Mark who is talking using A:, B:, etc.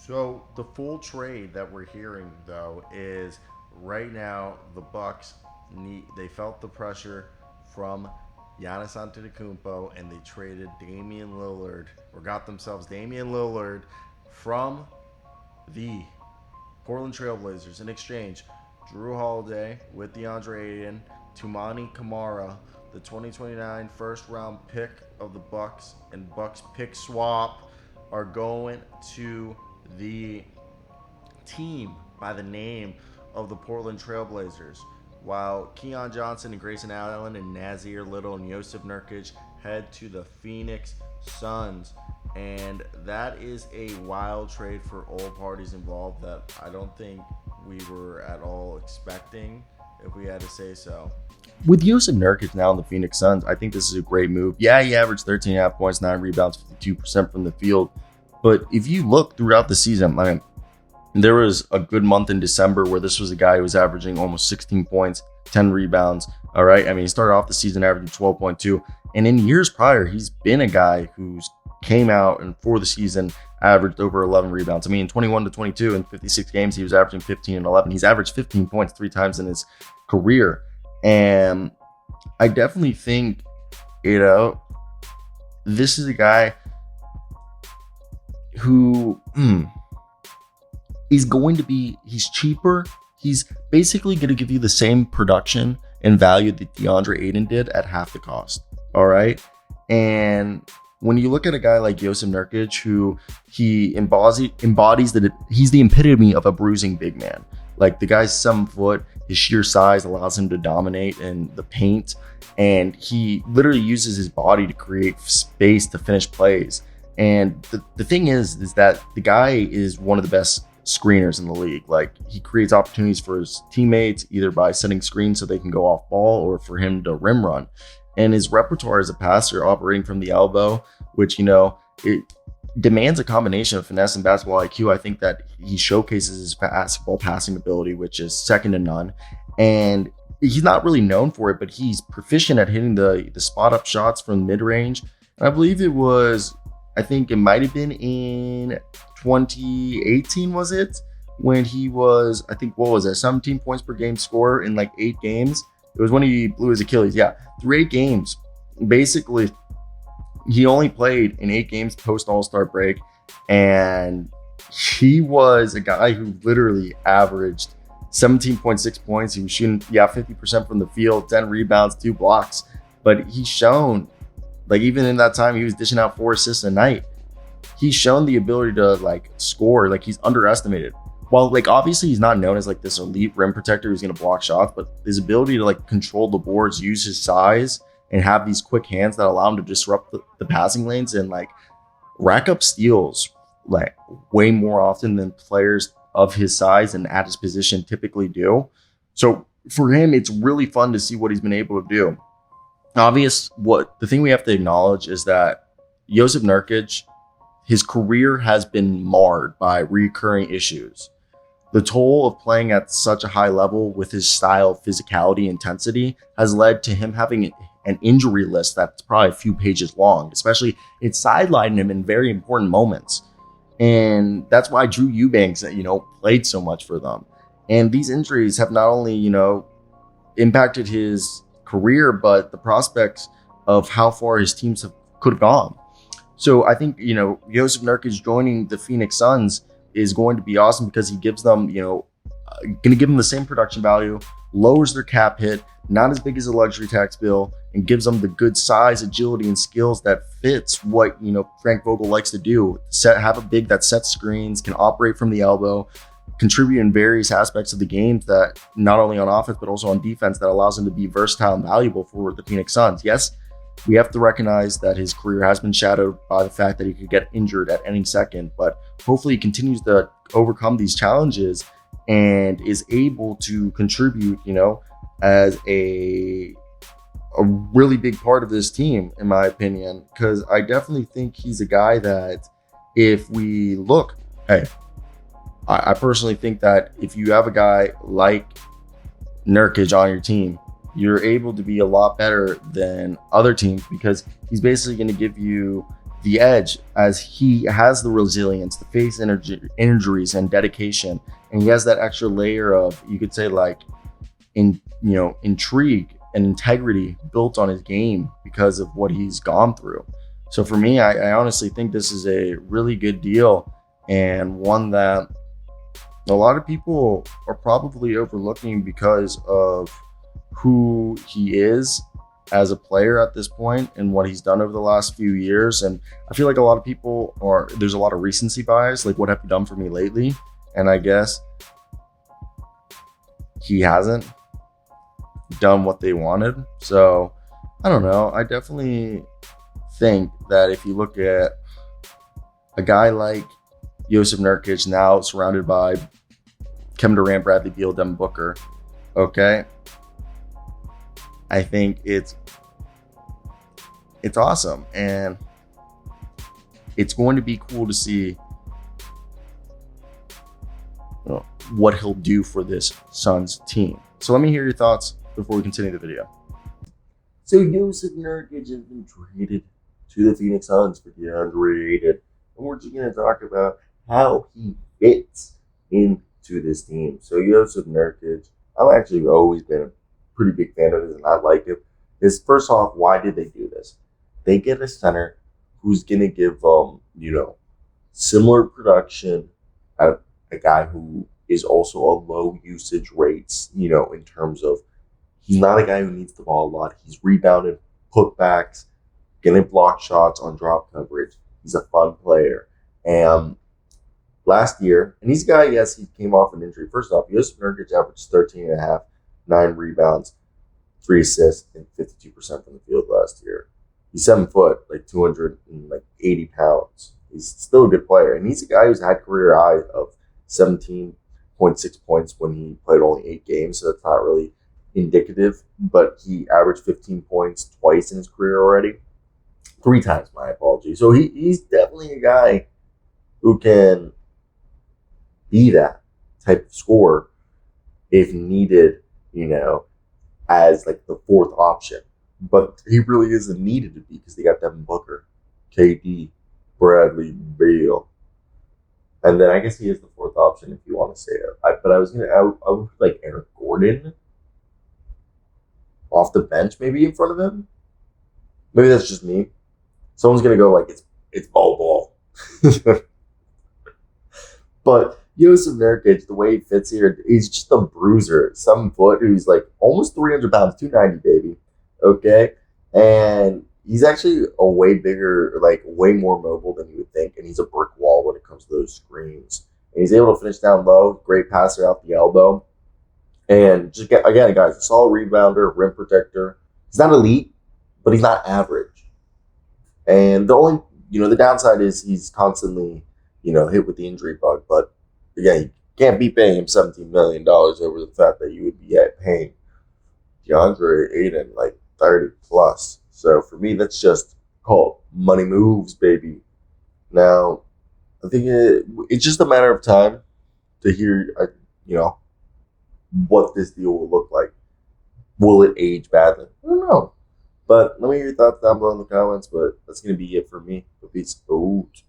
A: So the full trade that we're hearing though is right now the Bucks they felt the pressure from Giannis Antetokounmpo and they traded Damian Lillard or got themselves Damian Lillard from the Portland Trailblazers in exchange. Drew Holiday with DeAndre Ayton, Tumani Kamara, the 2029 first round pick of the Bucks and Bucks pick swap are going to the team by the name of the Portland Trailblazers, while Keon Johnson and Grayson Allen and Nassir Little and Jusuf Nurkic head to the Phoenix Suns. And that is a wild trade for all parties involved that I don't think we were at all expecting, if we had to say so. With Jusuf Nurkic now in the Phoenix Suns, I think this is a great move. Yeah, he averaged 13.5 points, 9 rebounds, 52% from the field. But if you look throughout the season, there was a good month in December where this was a guy who was averaging almost 16 points, 10 rebounds. All right. I mean, he started off the season averaging 12.2. And in years prior, he's been a guy who's came out and for the season averaged over 11 rebounds. I mean, 21 to 22 in 56 games, he was averaging 15 and 11. He's averaged 15 points 3 times in his career. And I definitely think, this is a guy who he's cheaper. He's basically going to give you the same production and value that DeAndre Ayton did at half the cost. All right. And when you look at a guy like Jusuf Nurkic, who he embodies that he's the epitome of a bruising big man. Like the guy's 7 foot, his sheer size allows him to dominate in the paint. And he literally uses his body to create space to finish plays. And the thing is that the guy is one of the best screeners in the league. Like he creates opportunities for his teammates either by setting screens so they can go off ball or for him to rim run. And his repertoire as a passer operating from the elbow, which, it demands a combination of finesse and basketball IQ. I think that he showcases his basketball passing ability, which is second to none. And he's not really known for it, but he's proficient at hitting the spot up shots from mid range. And I think it might have been in 2018, was it? When he was, 17 points per game scorer in like 8 games. It was when he blew his Achilles. Yeah, through 8 games. Basically, he only played in 8 games post All-Star break. And he was a guy who literally averaged 17.6 points. He was shooting, 50% from the field, 10 rebounds, 2 blocks. But he's shown, like even in that time, he was dishing out 4 assists a night. He's shown the ability to score. Like he's underestimated. While obviously he's not known as this elite rim protector who's going to block shots, but his ability to control the boards, use his size, and have these quick hands that allow him to disrupt the passing lanes and rack up steals way more often than players of his size and at his position typically do. So for him, it's really fun to see what he's been able to do. The thing we have to acknowledge is that Jusuf Nurkic, his career has been marred by recurring issues. The toll of playing at such a high level with his style, physicality, intensity has led to him having an injury list that's probably a few pages long, especially it sidelined him in very important moments. And that's why Drew Eubanks, played so much for them. And these injuries have not only, impacted his career, but the prospects of how far his teams could have gone. So I think, Jusuf Nurkic joining the Phoenix Suns is going to be awesome because he gives them, going to give them the same production value, lowers their cap hit, not as big as a luxury tax bill, and gives them the good size, agility, and skills that fits what, Frank Vogel likes to do. Have a big that sets screens, can operate from the elbow, contribute in various aspects of the game that not only on offense, but also on defense that allows him to be versatile and valuable for the Phoenix Suns. Yes, we have to recognize that his career has been shadowed by the fact that he could get injured at any second, but hopefully he continues to overcome these challenges and is able to contribute, as a really big part of this team, in my opinion, because I definitely think he's a guy that if we look, I personally think that if you have a guy like Nurkic on your team, you're able to be a lot better than other teams because he's basically going to give you the edge, as he has the resilience to face injuries and dedication, and he has that extra layer of, you could say, like, intrigue and integrity built on his game because of what he's gone through. So for me, I honestly think this is a really good deal, and one that a lot of people are probably overlooking because of who he is as a player at this point and what he's done over the last few years. And I feel like a lot of people there's a lot of recency bias, like, what have you done for me lately? And I guess he hasn't done what they wanted. So I don't know. I definitely think that if you look at a guy like Jusuf Nurkic, now surrounded by Kevin Durant, Bradley Beal, Devin Booker, okay, I think it's awesome, and it's going to be cool to see what he'll do for this Suns team. So let me hear your thoughts before we continue the video. So Jusuf Nurkic has been traded to the Phoenix Suns for DeAndre Ayton, and we're just going to talk about how he fits into this team. So Jusuf Nurkic, I've actually always been a pretty big fan of his, and I like him. First off, why did they do this? They get a center who's going to give similar production, a guy who is also a low usage rates, in terms of, he's not a guy who needs the ball a lot. He's rebounded, putbacks, getting block shots on drop coverage. He's a fun player. And last year, and he's a guy, yes, he came off an injury. First off, Jusuf Nurkic averaged 13.5, 9 rebounds, 3 assists, and 52% from the field last year. He's 7 foot, like 280 pounds. He's still a good player. And he's a guy who's had career high of 17.6 points when he played only 8 games. So that's not really indicative. But he averaged 15 points twice in his career already. 3 times, my apologies. So he's definitely a guy who can be that type of scorer if needed, as like the 4th option. But he really isn't needed to be, because they got Devin Booker, KD, Bradley Beal, and then I guess he is the 4th option if you want to say it. But I would put like Eric Gordon off the bench, maybe in front of him. Maybe that's just me. Someone's gonna go like it's ball. But Jusuf Nurkic, the way he fits here, he's just a bruiser, 7 foot, who's like almost 300 pounds, 290, baby. Okay, and he's actually a way bigger, like way more mobile than you would think, and he's a brick wall when it comes to those screens. And he's able to finish down low, great passer out the elbow, and just again, guys, a solid rebounder, rim protector. He's not elite, but he's not average. And the only, the downside is he's constantly, hit with the injury bug. But again, you can't be paying him $17 million over the fact that you would be paying DeAndre Ayton like 30 plus. So for me, that's just called money moves, baby. Now, I think it's just a matter of time to hear, what this deal will look like. Will it age badly? I don't know. But let me hear your thoughts down below in the comments. But that's going to be it for me. Peace out.